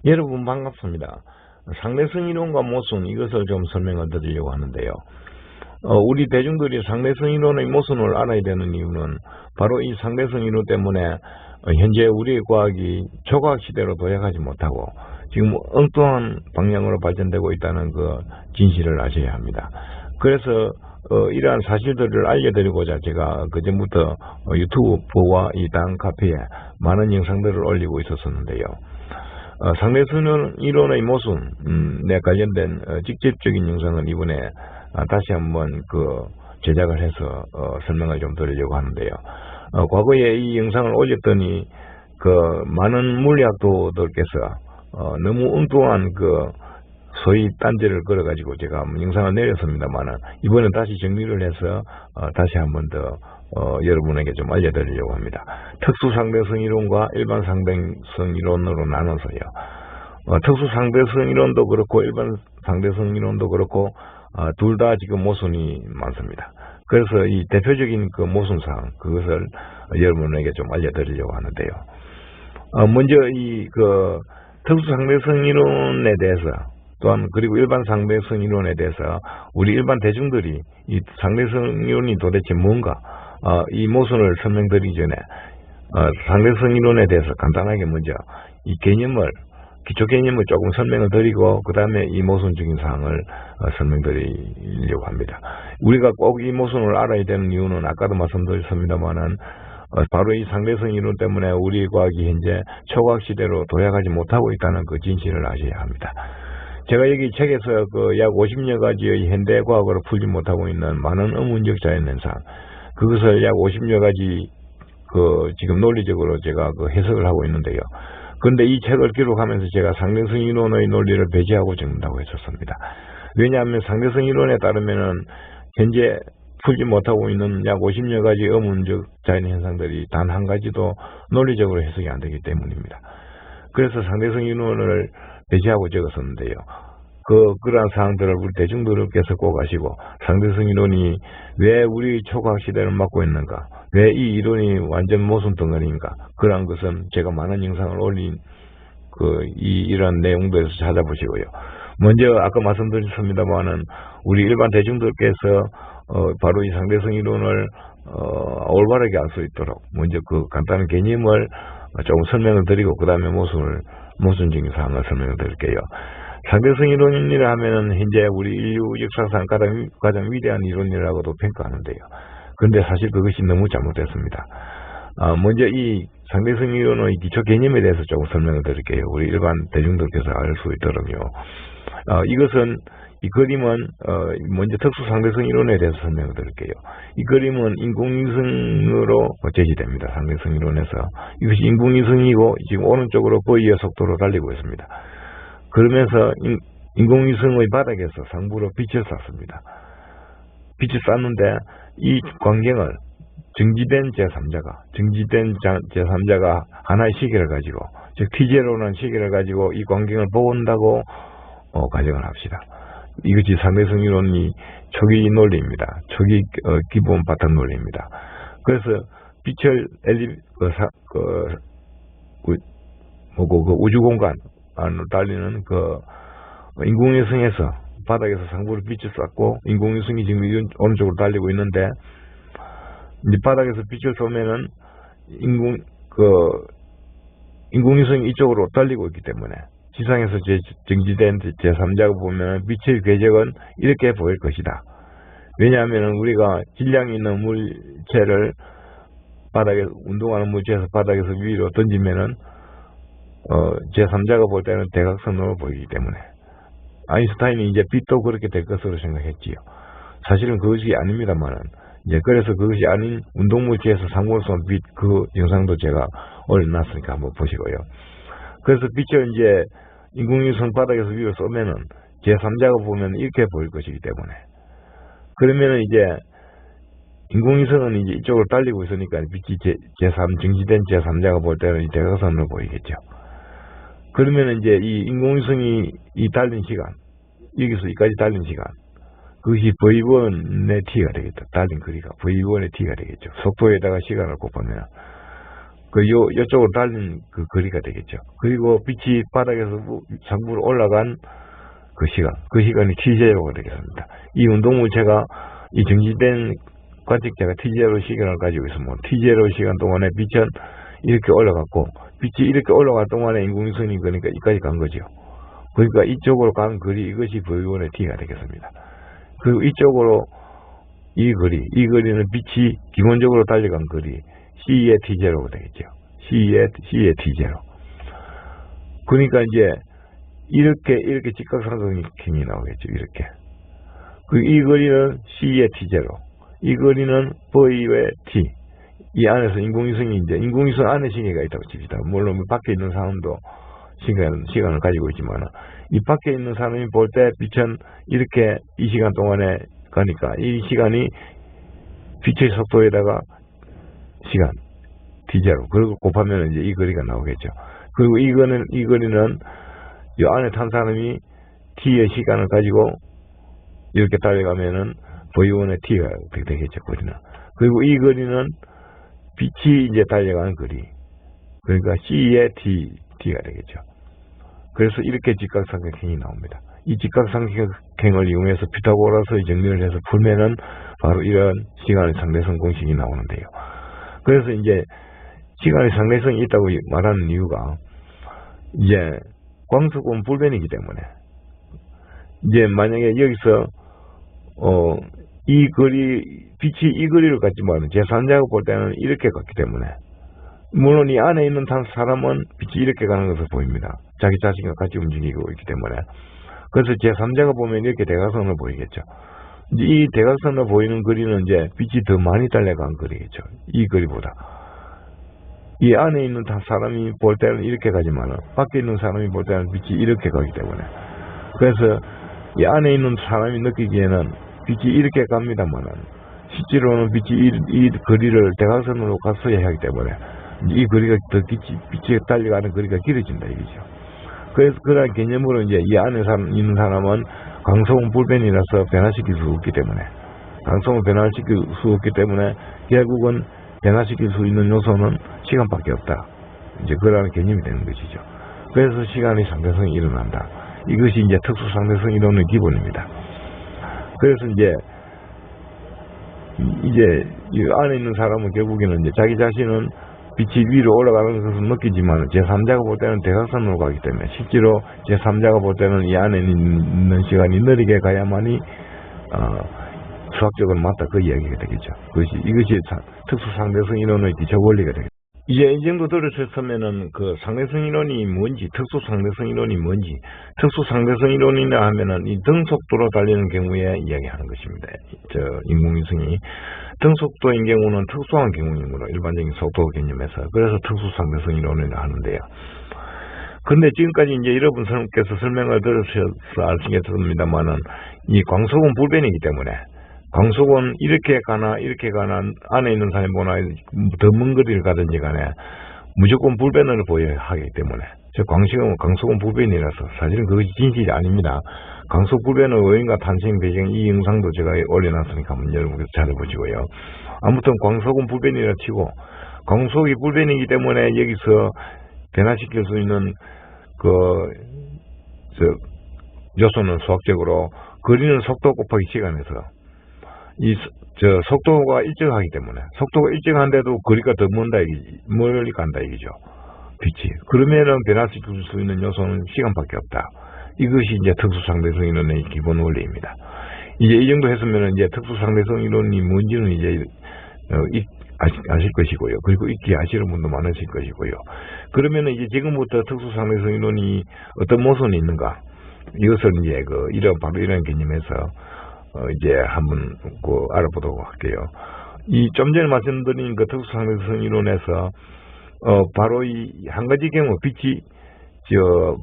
여러분 반갑습니다. 상대성 이론과 모순 이것을 좀 설명을 드리려고 하는데요. 우리 대중들이 상대성 이론의 모순을 알아야 되는 이유는 바로 이 상대성 이론 때문에 현재 우리의 과학이 초과학 시대로 도약하지 못하고 지금 엉뚱한 방향으로 발전되고 있다는 그 진실을 아셔야 합니다. 그래서 이러한 사실들을 알려드리고자 제가 그전부터 유튜브와 이 당 카페에 많은 영상들을 올리고 있었는데요. 상대성 이론의 모순에 관련된 직접적인 영상을 이번에 다시 한번 제작을 해서 설명을 좀 드리려고 하는데요. 과거에 이 영상을 올렸더니 많은 물리학도들께서 너무 엉뚱한 소위 딴지를 걸어가지고 제가 영상을 내렸습니다만은 이번엔 다시 정리를 해서 다시 한번 더 여러분에게 좀 알려드리려고 합니다. 특수 상대성 이론과 일반 상대성 이론으로 나눠서요. 특수 상대성 이론도 그렇고 일반 상대성 이론도 그렇고 둘 다 지금 모순이 많습니다. 그래서 이 대표적인 모순사항 그것을 여러분에게 좀 알려드리려고 하는데요. 먼저 이 특수 상대성 이론에 대해서 또한 그리고 일반 상대성 이론에 대해서 우리 일반 대중들이 이 상대성 이론이 도대체 뭔가 이 모순을 설명드리기 전에 상대성 이론에 대해서 간단하게 먼저 이 기초 개념을 조금 설명을 드리고 그 다음에 이 모순적인 사항을 설명드리려고 합니다. 우리가 꼭 이 모순을 알아야 되는 이유는 아까도 말씀드렸습니다만은 바로 이 상대성 이론 때문에 우리 과학이 현재 초과학 시대로 도약하지 못하고 있다는 그 진실을 아셔야 합니다. 제가 여기 책에서 약 50여 가지의 현대 과학으로 풀지 못하고 있는 많은 의문적 자연현상 그것을 약 50여 가지 지금 논리적으로 제가 해석을 하고 있는데요. 그런데 이 책을 기록하면서 제가 상대성 이론의 논리를 배제하고 적는다고 했었습니다. 왜냐하면 상대성 이론에 따르면은 현재 풀지 못하고 있는 약 50여 가지 의문적 자연현상들이 단 한 가지도 논리적으로 해석이 안 되기 때문입니다. 그래서 상대성 이론을 배제하고 적었었는데요. 그러한 사항들을 우리 대중들께서 꼭 아시고 상대성 이론이 왜 우리 초과학 시대를 맞고 있는가, 왜 이 이론이 완전 모순 덩어리인가, 그러한 것은 제가 많은 영상을 올린 이런 내용들에서 찾아보시고요. 먼저 아까 말씀드렸습니다만은 우리 일반 대중들께서 바로 이 상대성 이론을 올바르게 알 수 있도록 먼저 간단한 개념을 조금 설명을 드리고 그 다음에 모순적인 사항을 설명을 드릴게요. 상대성 이론이라 하면은 현재 우리 인류 역사상 가장 위대한 이론이라고도 평가하는데요. 그런데 사실 그것이 너무 잘못됐습니다. 먼저 이 상대성 이론의 기초 개념에 대해서 조금 설명을 드릴게요. 우리 일반 대중들께서 알 수 있도록요. 이 그림은 먼저 특수 상대성 이론에 대해서 설명을 드릴게요. 이 그림은 인공위성으로 제시됩니다. 상대성 이론에서 이것이 인공위성이고 지금 오른쪽으로 V의 속도로 달리고 있습니다. 그러면서 인공위성의 바닥에서 상부로 빛을 쐈습니다. 빛을 쐈는데 이 광경을 정지된 제3자가 하나의 시계를 가지고 즉 T0라는 시계를 가지고 이 광경을 본다고 가정을 합시다. 이것이 상대성 이론이 초기 논리입니다. 초기 기본 바탕 논리입니다. 그래서 빛을 우주 공간 안으로 달리는 인공위성에서 바닥에서 상부로 빛을 쐈고 인공위성이 지금 오른쪽으로 달리고 있는데 이제 바닥에서 빛을 쏘면은 인공위성이 이쪽으로 달리고 있기 때문에 지상에서 정지된 제3자가 보면 빛의 궤적은 이렇게 보일 것이다. 왜냐하면 우리가 질량이 있는 물체를 바닥에 운동하는 물체에서 바닥에서 위로 던지면은 제3자가 볼 때는 대각선으로 보이기 때문에 아인슈타인이 이제 빛도 그렇게 될 것으로 생각했지요. 사실은 그것이 아닙니다만은 이제 그래서 그것이 아닌 운동물체에서 상부로 쏜 빛 그 영상도 제가 올려놨으니까 한번 보시고요. 그래서 빛을 이제 인공위성 바닥에서 위로 쏘면은 제3자가 보면 이렇게 보일 것이기 때문에 그러면은 이제 인공위성은 이제 이쪽으로 달리고 있으니까 빛이 정지된 제3자가 볼 때는 대각선으로 보이겠죠. 그러면 이제 이 인공위성이 달린 시간, 여기서 여기까지 달린 시간, 그것이 V1의 t가 되겠다. 달린 거리가 V1의 t가 되겠죠. 속도에다가 시간을 곱하면. 요쪽으로 달린 그 거리가 되겠죠. 그리고 빛이 바닥에서 상부로 올라간 그 시간이 T제로가 되겠습니다. 이 운동물체가 이 정지된 관측자가 T제로 시간을 가지고 있으면 T제로 시간 동안에 빛은 이렇게 올라갔고 빛이 이렇게 올라갈 동안에 인공위성이 그러니까 이까지 간 거죠. 그러니까 이쪽으로 간 거리 이것이 V1의 T가 되겠습니다. 그리고 이쪽으로 이 거리는 빛이 기본적으로 달려간 거리 C의 T0가 되겠죠. C의 T0. 그러니까 이제 이렇게 직각상승이 나오겠죠. 이렇게. 이 거리는 C의 T0. 이 거리는 V의 T. 이 안에서 인공위성 안에 시계가 있다고 칩시다. 물론 밖에 있는 사람도 시간을 가지고 있지만, 이 밖에 있는 사람이 볼 때 빛은 이렇게 이 시간 동안에 가니까, 이 시간이 빛의 속도에다가 시간, T0. 그리고 곱하면 이제 이 거리가 나오겠죠. 그리고 이 거리는 이 안에 탄 사람이 T의 시간을 가지고 이렇게 달려가면은 V1의 T가 되겠죠, 거리는. 그리고 이 거리는 빛이 이제 달려가는 거리. 그러니까 C의 T가 되겠죠. 그래서 이렇게 직각삼각형이 나옵니다. 이 직각삼각형을 이용해서 피타고라스의 정리를 해서 풀면은 바로 이런 시간의 상대성 공식이 나오는데요. 그래서 이제 시간의 상대성이 있다고 말하는 이유가 이제 광속은 불변이기 때문에 이제 만약에 여기서 빛이 이 거리를 갔지만 제3자가 볼 때는 이렇게 갔기 때문에 물론 이 안에 있는 사람은 빛이 이렇게 가는 것을 보입니다. 자기 자신과 같이 움직이고 있기 때문에. 그래서 제3자가 보면 이렇게 대각선을 보이겠죠. 이제 이 대각선을 보이는 거리는 이제 빛이 더 많이 달려간 거리겠죠. 이 거리보다. 이 안에 있는 사람이 볼 때는 이렇게 가지만 밖에 있는 사람이 볼 때는 빛이 이렇게 가기 때문에. 그래서 이 안에 있는 사람이 느끼기에는 빛이 이렇게 갑니다만 실제로는 빛이 이 거리를 대각선으로 갔어야 하기 때문에 이 거리가 더 빛이 달려가는 거리가 길어진다 이거죠. 그래서 그런 개념으로 이제 이 안에 있는 사람은 광속은 불변이라서 변화시킬 수 없기 때문에 결국은 변화시킬 수 있는 요소는 시간밖에 없다. 이제 그러한 개념이 되는 것이죠. 그래서 시간의 상대성이 일어난다. 이것이 이제 특수 상대성 이론의 기본입니다. 그래서 이제 이 안에 있는 사람은 결국에는 이제 자기 자신은 빛이 위로 올라가는 것을 느끼지만 제3자가 볼 때는 대각선으로 가기 때문에 실제로 제3자가 볼 때는 이 안에 있는 시간이 느리게 가야만이 수학적으로 맞다 그 이야기가 되겠죠. 이것이 특수 상대성 이론의 기초 원리가 되겠죠. 이제 이 정도 들으셨으면은 그 상대성 이론이 뭔지, 특수 상대성 이론이 뭔지, 특수 상대성 이론이라 하면은 이 등속도로 달리는 경우에 이야기하는 것입니다. 인공위성이 등속도인 경우는 특수한 경우이므로 일반적인 속도 개념에서 그래서 특수 상대성 이론이라 하는데요. 근데 지금까지 이제 여러분께서 설명을 들으셔서 아시겠습니다만은 이 광속은 불변이기 때문에 광속은 이렇게 가나 안에 있는 사람이 보나 더 먼 거리를 가든지 간에 무조건 불변을 보여야 하기 때문에 광속은 불변이라서 사실은 그것이 진실이 아닙니다. 광속 불변의 원인과 탄생 배경 이 영상도 제가 올려놨으니까 한번 여러분께서 찾아보시고요. 아무튼 광속은 불변이라 치고 광속이 불변이기 때문에 여기서 변화시킬 수 있는 요소는 수학적으로 거리는 속도 곱하기 시간에서 속도가 일정하기 때문에 속도가 일정한데도 거리가 더 멀리 간다 이거죠. 빛이. 그러면은 변화시킬 수 있는 요소는 시간밖에 없다. 이것이 이제 특수상대성 이론의 기본 원리입니다. 이제 이 정도 했으면 이제 특수상대성 이론이 뭔지는 이제 아실 것이고요. 그리고 익히 아시는 분도 많으실 것이고요. 그러면은 이제 지금부터 특수상대성 이론이 어떤 모순이 있는가? 이것을 이제 바로 이런 개념에서 이제 한번 알아보도록 할게요. 좀 전에 말씀드린 그 특수상대성 이론에서 바로 이 한 가지 경우 빛이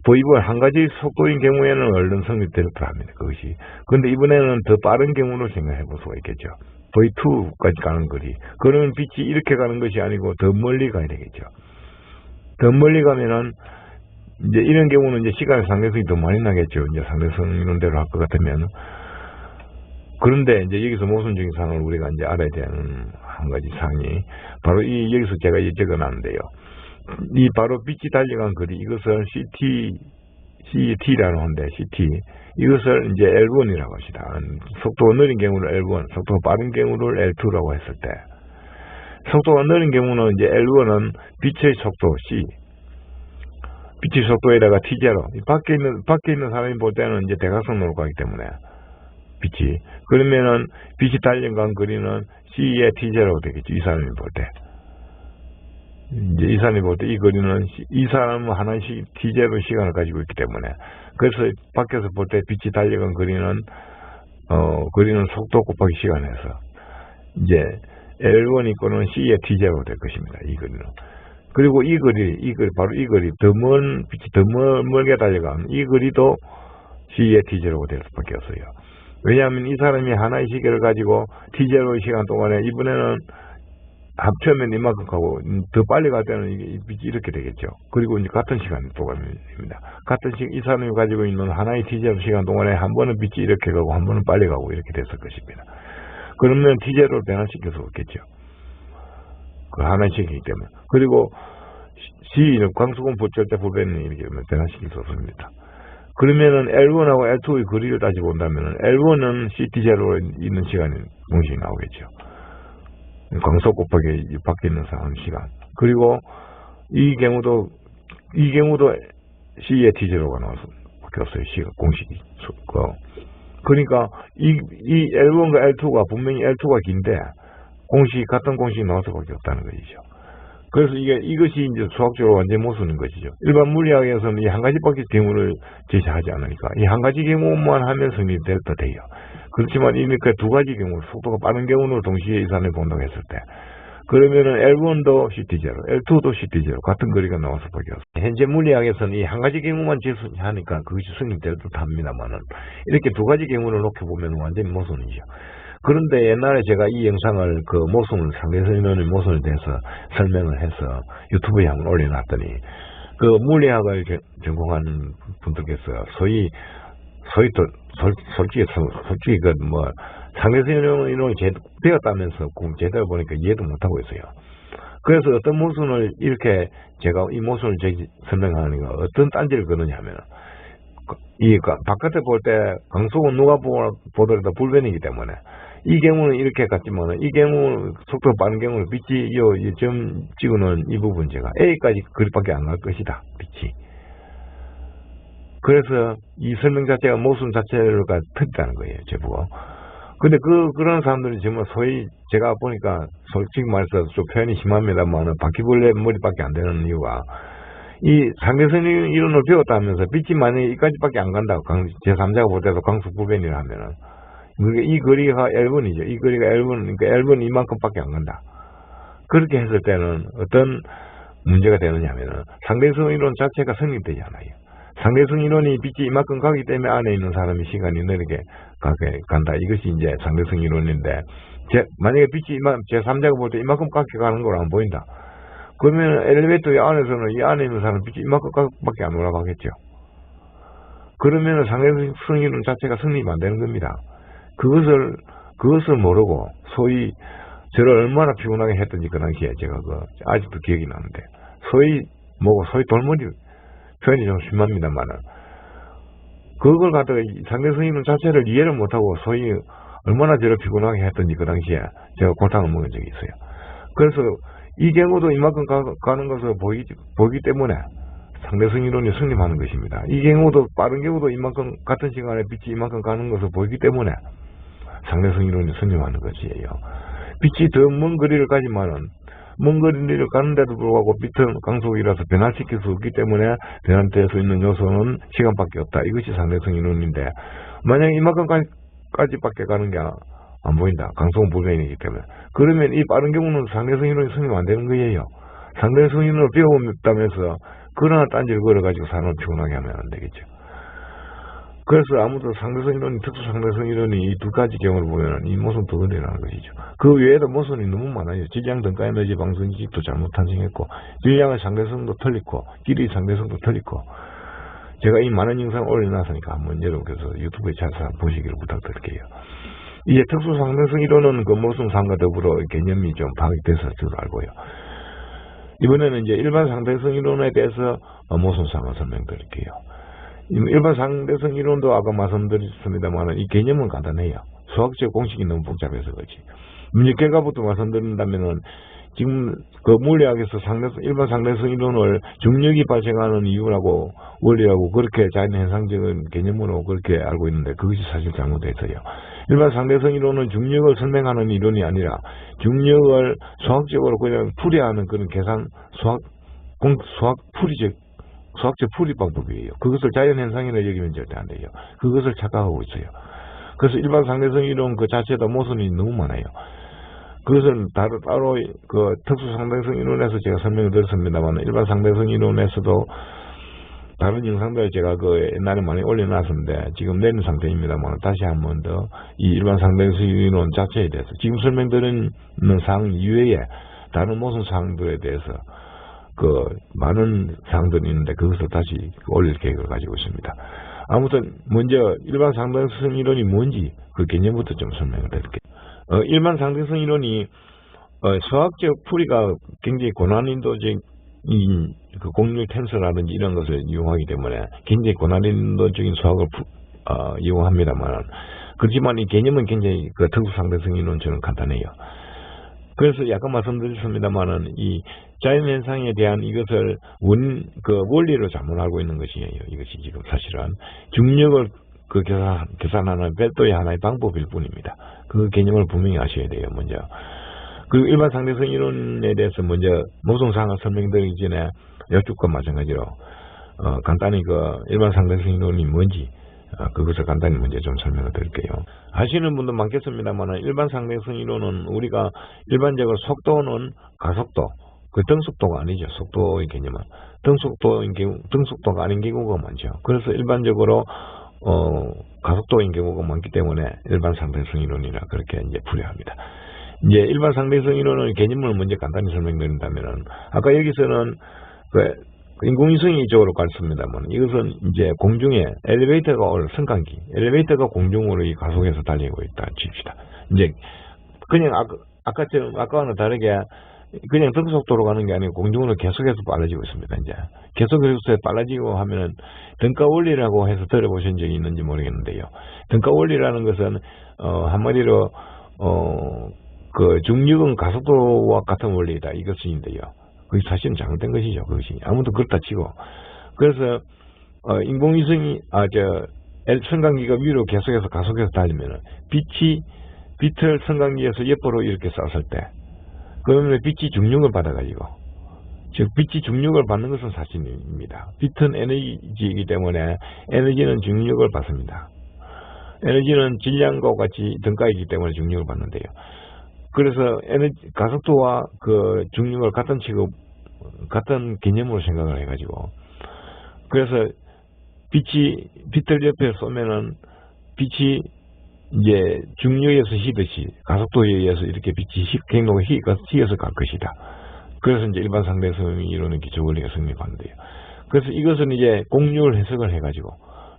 V1 한 가지 속도인 경우에는 얼른 성립될 거랍니다. 그것이. 근데 이번에는 더 빠른 경우로 생각해 볼 수가 있겠죠. V2까지 가는 거리. 그러면 빛이 이렇게 가는 것이 아니고 더 멀리 가야 되겠죠. 더 멀리 가면은 이제 이런 경우는 이제 시간의 상대성이 더 많이 나겠죠. 이제 상대성 이론대로 할 것 같으면. 그런데 이제 여기서 모순적인 사항을 우리가 이제 알아야 되는 한 가지 사항이 바로 여기서 제가 적어놨는데요. 이 바로 빛이 달려간 거리, 이것을 CT라고 하는데, CT. 이것을 이제 L1이라고 합시다. 속도가 느린 경우를 L1, 속도가 빠른 경우를 L2라고 했을 때, 속도가 느린 경우는 이제 L1은 빛의 속도 C, 빛의 속도에다가 T0. 밖에 있는 사람이 볼 때는 이제 대각선으로 가기 때문에, 빛이. 그러면은 빛이 달려간 거리는 C의 T0가 되겠죠. 이 사람이 볼 때. 이제 이 사람이 볼 때 이 거리는 이 사람은 하나씩 T0 시간을 가지고 있기 때문에, 그래서 밖에서 볼 때 빛이 달려간 거리는 속도 곱하기 시간에서 이제 L1 이거는 C의 T0가 될 것입니다. 이 거리는. 그리고 바로 이 거리, 빛이 더 멀게 달려간 이 거리도 C의 T0가 될 수밖에 없어요. 왜냐하면 이 사람이 하나의 시계를 가지고 T0 시간 동안에 이번에는 합치면 이만큼 가고 더 빨리 갈 때는 이게 빛이 이렇게 되겠죠. 그리고 이제 같은 시간 동안입니다. 이 사람이 가지고 있는 하나의 T0 시간 동안에 한 번은 빛이 이렇게 가고 한 번은 빨리 가고 이렇게 됐을 것입니다. 그러면 T0를 변화시킬 수 없겠죠. 그 하나의 시기이기 때문에. 그리고 C는 광속은 절대 불변이 이렇게 변화시킬 수 없습니다. 그러면은 L1하고 L2의 거리를 따지고 본다면은 L1은 CT0로 있는 시간이 공식이 나오겠죠. 광속 곱하기 밖에 있는 사람 시간. 그리고 이 경우도 C의 T0가 나와서 밖에 없어요. 시간 공식이. 그러니까 이 L1과 L2가 분명히 L2가 긴데 같은 공식이 나와서 밖에 없다는 것이죠. 그래서 이것이 이제 수학적으로 완전히 모순인 것이죠. 일반 물리학에서는 이 한 가지밖에 경우를 제시하지 않으니까 이 한 가지 경우만 하면 성립됐다 돼요. 그렇지만 이미 그 두 가지 경우, 속도가 빠른 경우를 동시에 이 사람이 본다고 했을 때, 그러면은 L1도 CT0, L2도 CT0 같은 거리가 나와서 밖에 없어요. 현재 물리학에서는 이 한 가지 경우만 제시하니까 그것이 성립될 듯 합니다만은 이렇게 두 가지 경우를 놓고 보면 완전히 모순이죠. 그런데 옛날에 제가 이 영상을 상대성인론의 모순에 대해서 설명을 해서 유튜브에 한번 올려놨더니 그 물리학을 전공하는 분들께서 솔직히 상대성인론을 배웠다면서 제대로 보니까 이해도 못하고 있어요. 그래서 어떤 모순을 이렇게 제가 이 모순을 설명하니까 어떤 딴지를 거느냐 하면 바깥에 볼 때 광속은 누가 보더라도 불변이기 때문에 이 경우는 이렇게 같지만 이 경우 속도가 빠른 경우는 빛이 점 찍어놓은 이 부분 제가 A까지 거리밖에 안 갈 것이다. 빛이. 그래서 이 설명 자체가 모순 자체를 틀리다는 거예요. 제보가. 근데 그런 사람들이 정말 소위 제가 보니까 솔직히 말해서 좀 표현이 심합니다만 바퀴벌레 머리밖에 안 되는 이유가 이 상대성 이론을 배웠다면서 빛이 만약에 이까지밖에 안 간다고 제3자가 볼 때도 광속 불변이라 하면은 이 거리가 L1이죠. 이 거리가 L1, 그러니까 L1 이만큼밖에 안 간다. 그렇게 했을 때는 어떤 문제가 되느냐 하면은 상대성 이론 자체가 성립되지 않아요. 상대성 이론이 빛이 이만큼 가기 때문에 안에 있는 사람이 시간이 느리게 간다. 이것이 이제 상대성 이론인데 만약에 빛이 제3자가 볼 때 이만큼 가게 가는 걸 안 보인다. 그러면 엘리베이터 안에서는 이 안에 있는 사람은 빛이 이만큼밖에 안 올라가겠죠. 그러면 상대성 이론 자체가 성립이 안 되는 겁니다. 그것을 모르고 소위 저를 얼마나 피곤하게 했던지 그 당시에 제가 아직도 기억이 나는데 소위 돌머리 표현이 좀 심합니다만은 그걸 갖다가 상대성 이론 자체를 이해를 못하고 소위 얼마나 저를 피곤하게 했던지 그 당시에 제가 골탕을 먹은 적이 있어요. 그래서 이 경우도 이만큼 가는 것을 보기 때문에 상대성 이론이 성립하는 것입니다. 이 경우도 빠른 경우도 이만큼 같은 시간에 빛이 이만큼 가는 것을 보기 때문에 상대성 이론이 성립하는 것이에요. 빛이 더 먼 거리를 가지만은 먼 거리를 가는데도 불구하고 빛은 강속이라서 변화시킬 수 없기 때문에 변화될 수 있는 요소는 시간밖에 없다. 이것이 상대성 이론인데 만약 이만큼까지밖에 가는 게 안 보인다. 강속은 불변이기 때문에. 그러면 이 빠른 경우는 상대성 이론이 성립 안 되는 거예요. 상대성 이론을 배웠다면서 그러나 딴지를 걸어가지고 사람을 피곤하게 하면 안 되겠죠. 그래서 아무도 상대성 이론이, 특수 상대성 이론이 이 두 가지 경우를 보면 이 모순 덩어리라는 것이죠. 그 외에도 모순이 너무 많아요. 질량 등가 에너지 방정식도 잘못 탄생했고, 질량의 상대성도 틀리고, 길이의 상대성도 틀리고, 제가 이 많은 영상을 올려놨으니까 한번 여러분께서 유튜브에 찾아서 보시기를 부탁드릴게요. 이게 특수 상대성 이론은 그 모순상과 더불어 개념이 좀 파악돼서 저도 알고요. 이번에는 이제 일반 상대성 이론에 대해서 모순상을 설명드릴게요. 일반 상대성 이론도 아까 말씀드렸습니다만 이 개념은 간단해요. 수학적 공식이 너무 복잡해서 그렇지. 문제 결과부터 말씀드린다면은 지금 그 물리학에서 일반 상대성 이론을 중력이 발생하는 이유라고 원리라고 그렇게 자연현상적인 개념으로 그렇게 알고 있는데 그것이 사실 잘못됐어요. 일반 상대성 이론은 중력을 설명하는 이론이 아니라 중력을 수학적으로 그냥 풀이하는 그런 계산 수학적 풀이 방법이에요. 그것을 자연현상이라 여기면 절대 안 돼요. 그것을 착각하고 있어요. 그래서 일반 상대성 이론 그 자체도 모순이 너무 많아요. 그것은 따로 그 특수 상대성 이론에서 제가 설명을 드렸습니다만 일반 상대성 이론에서도 다른 영상들 제가 그 옛날에 많이 올려놨었는데 지금 내는 상태입니다만 다시 한 번 더 이 일반 상대성 이론 자체에 대해서 지금 설명드리는 사항 이외에 다른 모순 사항들에 대해서 그 많은 사항들이 있는데 그것을 다시 올릴 계획을 가지고 있습니다. 아무튼 먼저 일반 상대성 이론이 뭔지 그 개념부터 좀 설명을 드릴게요. 일반 상대성 이론이 수학적 풀이가 굉장히 고난인도적인 그 공률 텐서라든지 이런 것을 이용하기 때문에 굉장히 고난인도적인 수학을 이용합니다만 그렇지만 이 개념은 굉장히 그 특수 상대성 이론처럼 간단해요. 그래서 약간 말씀드렸습니다만은 이 자연현상에 대한 이것을 그 원리로 잘못 알고 있는 것이에요. 이것이 지금 사실은 중력을 그 계산하는 별도의 하나의 방법일 뿐입니다. 그 개념을 분명히 아셔야 돼요, 먼저. 그리고 일반 상대성 이론에 대해서 먼저 모순상을 설명드리기 전에 여쭙과 마찬가지로, 간단히 그 일반 상대성 이론이 뭔지, 그것을 간단히 먼저 좀 설명을 드릴게요. 아시는 분도 많겠습니다만, 일반 상대성 이론은 우리가 일반적으로 속도는 가속도, 그 등속도가 아니죠. 속도의 개념은. 등속도가 아닌 경우가 많죠. 그래서 일반적으로 가속도인 경우가 많기 때문에 일반 상대성 이론이라 그렇게 이제 풀이합니다. 이제 일반 상대성 이론의 개념을 먼저 간단히 설명드린다면은 아까 여기서는 그 인공위성이 이쪽으로 갔습니다만 이것은 이제 공중에 엘리베이터가 올 승강기, 엘리베이터가 공중으로 이 가속해서 달리고 있다 칩시다. 이제 그냥 아까와는 다르게 그냥 등속도로 가는 게 아니고 공중으로 계속해서 빨라지고 있습니다. 이제 계속해서 빨라지고 하면은 등가 원리라고 해서 들어보신 적이 있는지 모르겠는데요. 등가 원리라는 것은 한마디로 그 중력은 가속도와 같은 원리이다 이것인데요. 그게 사실은 잘못된 것이죠. 그것이 아무도 그렇다 치고 그래서 인공위성이 승강기가 위로 계속해서 가속해서 달리면은 빛을 승강기에서 옆으로 이렇게 쐈을 때 그러면 빛이 중력을 받아가지고, 즉 빛이 중력을 받는 것은 사실입니다. 빛은 에너지이기 때문에 에너지는 중력을 받습니다. 에너지는 질량과 같이 등가이기 때문에 중력을 받는데요. 그래서 가속도와 그 중력을 같은 개념으로 생각을 해가지고, 그래서 빛을 옆에 쏘면은 빛이 이제 중력에서 휘듯이 가속도에 의해서 이렇게 빛이 경로가 휘어서 갈 것이다. 그래서 이제 일반 상대성 이론의 기초 원리가 성립하는데요. 그래서 이것은 이제 공률 해석을 해가지고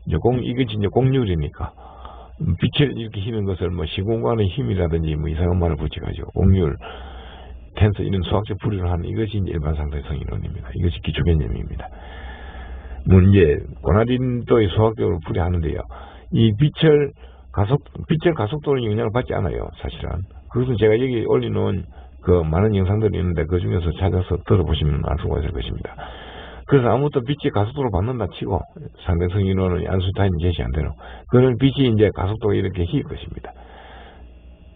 이것이 이제 공률이니까 빛을 이렇게 휘는 것을 뭐 시공간의 힘이라든지 뭐 이상한 말을 붙여가지고 공률, 텐서 이런 수학적 풀이를 하는 이것이 이제 일반 상대성 이론입니다. 이것이 기초 개념입니다. 뭐 이제 고난인도의 수학적으로 풀이하는데요. 이 빛의 가속도는 영향을 받지 않아요, 사실은. 그것은 제가 여기 올려놓은 그 많은 영상들이 있는데 그 중에서 찾아서 들어보시면 알 수가 있을 것입니다. 그래서 아무튼 빛이 가속도를 받는다 치고 상대성 이론은 아인슈타인이 제시한 대로 그런 빛이 이제 가속도가 이렇게 휘일 것입니다.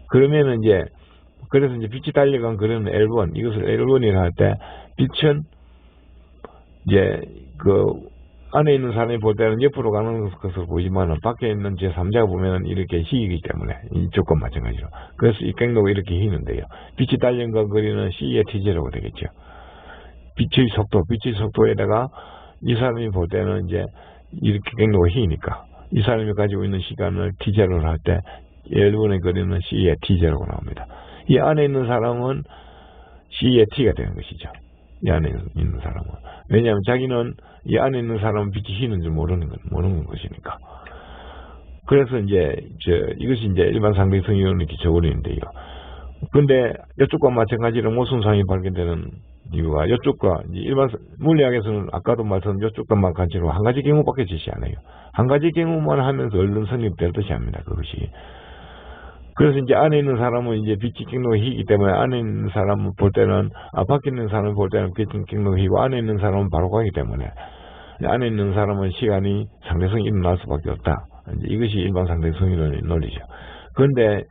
그러면은 그래서 이제 빛이 달려간 그런 L1 이것을 L1이라 할 때 빛은 이제 그 안에 있는 사람이 볼 때는 옆으로 가는 것을 보지만 밖에 있는 제3자가 보면 이렇게 휘기 때문에 이쪽과 마찬가지로 그래서 이 경로가 이렇게 휘는데요. 빛이 달려간 거리는 C의 T제로가 되겠죠. 빛의 속도에다가 이 사람이 볼 때는 이제 이렇게 경로가 휘니까 이 사람이 가지고 있는 시간을 T제로를 할 때 L1의 거리는 C의 T제로가 나옵니다. 이 안에 있는 사람은 C의 T가 되는 것이죠. 이 안에 있는 사람은. 왜냐하면 자기는 이 안에 있는 사람은 빛이 휘는 줄 모르는 것이니까. 그래서 이것이 일반 상대성 이론의 기초원인데요. 근데 이쪽과 마찬가지로 모순상이 발견되는 이유가 이쪽과 일반 물리학에서는 아까도 말씀드린 이쪽과 마찬가지로 한 가지 경우밖에 지시 안 해요. 한 가지 경우만 하면서 얼른 성립될 듯이 합니다. 그것이. 그래서 안에 있는 사람은 빛이 경로가 희이기 때문에 안에 있는 사람을 볼 때는 밖에 있는 사람을 볼 때는 빛이 경로가 희고 안에 있는 사람은 바로 가기 때문에 안에 있는 사람은 시간이 상대성이 일어날 수밖에 없다. 이것이 일반 상대성 이론의 논리죠. 그런데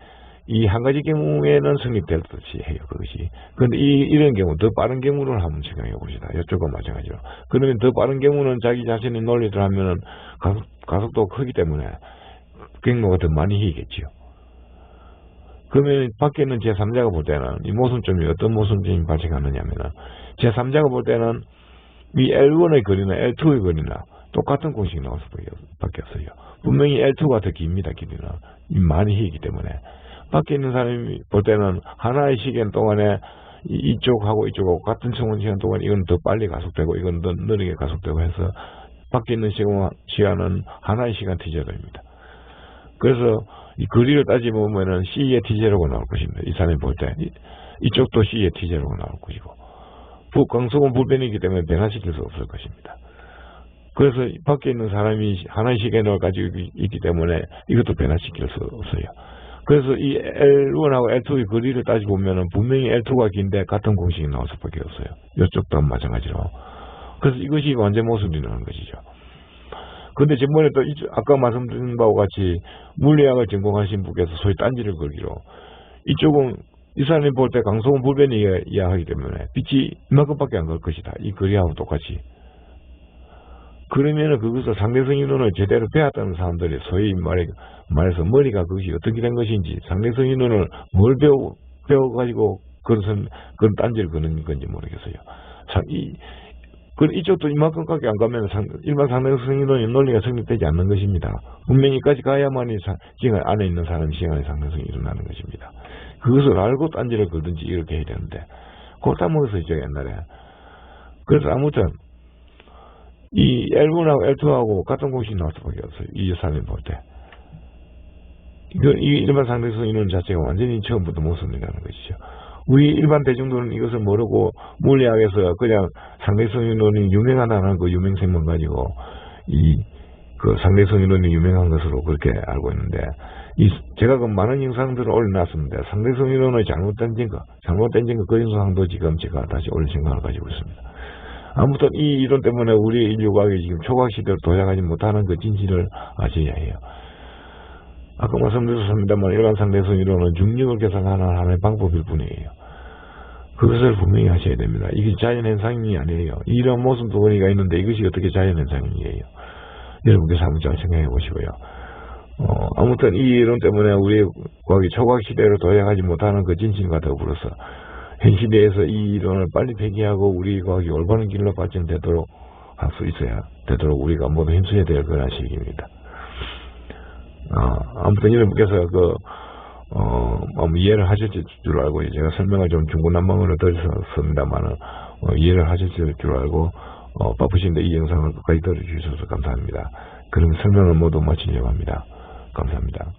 이 한 가지 경우에는 성립될 듯이 해요, 그것이. 그런데 이런 경우, 더 빠른 경우를 한번 생각해 봅시다. 이쪽과 마찬가지로. 그러면 더 빠른 경우는 자기 자신의 논리를 하면은 가속도가 크기 때문에 경로가 더 많이 희겠지요. 그러면 밖에 있는 제3자가 볼 때는 이 모순점이 어떤 모순점이 발생하느냐면은 제3자가 볼 때는 이 L1의 거리나 L2의 거리나 똑같은 공식이 나올 수밖에 없어요. 분명히 L2가 더 깁니다, 길이는. 많이 희기 때문에. 밖에 있는 사람이 볼 때는 하나의 시간 동안에 이쪽하고 이쪽하고 같은 시간 동안 이건 더 빨리 가속되고 이건 더 느리게 가속되고 해서 밖에 있는 시간은 하나의 시간 t제로입니다. 그래서 이 거리를 따지보면은 C의 t제로가 나올 것입니다. 이 사람이 볼 때. 이쪽도 C의 t제로가 나올 것이고. 광속은 불변이기 때문에 변화시킬 수 없을 것입니다. 그래서 밖에 있는 사람이 하나의 시간을 가지고 있기 때문에 이것도 변화시킬 수 없어요. 그래서 이 L1하고 L2의 거리를 따지고 보면은 분명히 L2가 긴데 같은 공식이 나올 수밖에 없어요. 이쪽도 마찬가지로. 그래서 이것이 완전 모순이라는 것이죠. 근데 전번에 또 아까 말씀드린 바와 같이 물리학을 전공하신 분께서 소위 딴지를 걸기로 이쪽은 이 사람이 볼 때 강속은 불변이 이야하기 때문에 빛이 이만큼밖에 안 갈 것이다. 이 거리하고 똑같이. 그러면은 그것을 상대성 이론을 제대로 배웠다는 사람들이 소위 말해서 머리가 그것이 어떻게 된 것인지 상대성 이론을 뭘 배워가지고 그런 딴지를 거는 건지 모르겠어요. 이쪽도 이만큼밖에 안 가면 일반 상대성 이론의 논리가 성립되지 않는 것입니다. 분명히 여기까지 가야만이 시간 안에 있는 사람이 시간의 상대성이 일어나는 것입니다. 그것을 알고 딴지를 걸든지 이렇게 해야 되는데 골탕 먹었어요, 옛날에. 그래서 아무튼 이 L1하고 L2하고 같은 공식이 나올 수밖에 없어요. 이 사람이 볼 때. 이 일반 상대성 이론 자체가 완전히 처음부터 모순이라는 것이죠. 우리 일반 대중들은 이것을 모르고 물리학에서 그냥 상대성 이론이 유명하다는 그 유명성만 가지고 그 상대성 이론이 유명한 것으로 그렇게 알고 있는데 제가 그 많은 영상들을 올려놨습니다. 상대성 이론의 잘못된 증거 그 영상도 지금 제가 다시 올릴 생각을 가지고 있습니다. 아무튼 이 이론 때문에 우리 인류과학이 지금 초과시대로 도약하지 못하는 그 진실을 아셔야 해요. 아까 말씀드렸습니다만 일반 상대성 이론은 중력을 계산하는 하나의 방법일 뿐이에요. 그것을 분명히 하셔야 됩니다. 이게 자연현상이 아니에요. 이런 모순 덩어리가 있는데 이것이 어떻게 자연현상이에요. 여러분께서 한번 잘 생각해 보시고요. 아무튼 이 이론 때문에 우리 과학이 초과시대로 도약하지 못하는 그 진실과 더불어서 현 시대에서 이 이론을 빨리 폐기하고 우리 과학이 올바른 길로 발전되도록 할 수 있어야 되도록 우리가 모두 힘써야 될 그런 시기입니다. 아무튼 여러분께서 이해를 하실 줄 알고 제가 설명을 좀 중구난방으로 드렸습니다만은 이해를 하실 줄 알고 바쁘신데 이 영상을 끝까지 들어주셔서 감사합니다. 그럼 설명을 모두 마치려고 합니다. 감사합니다.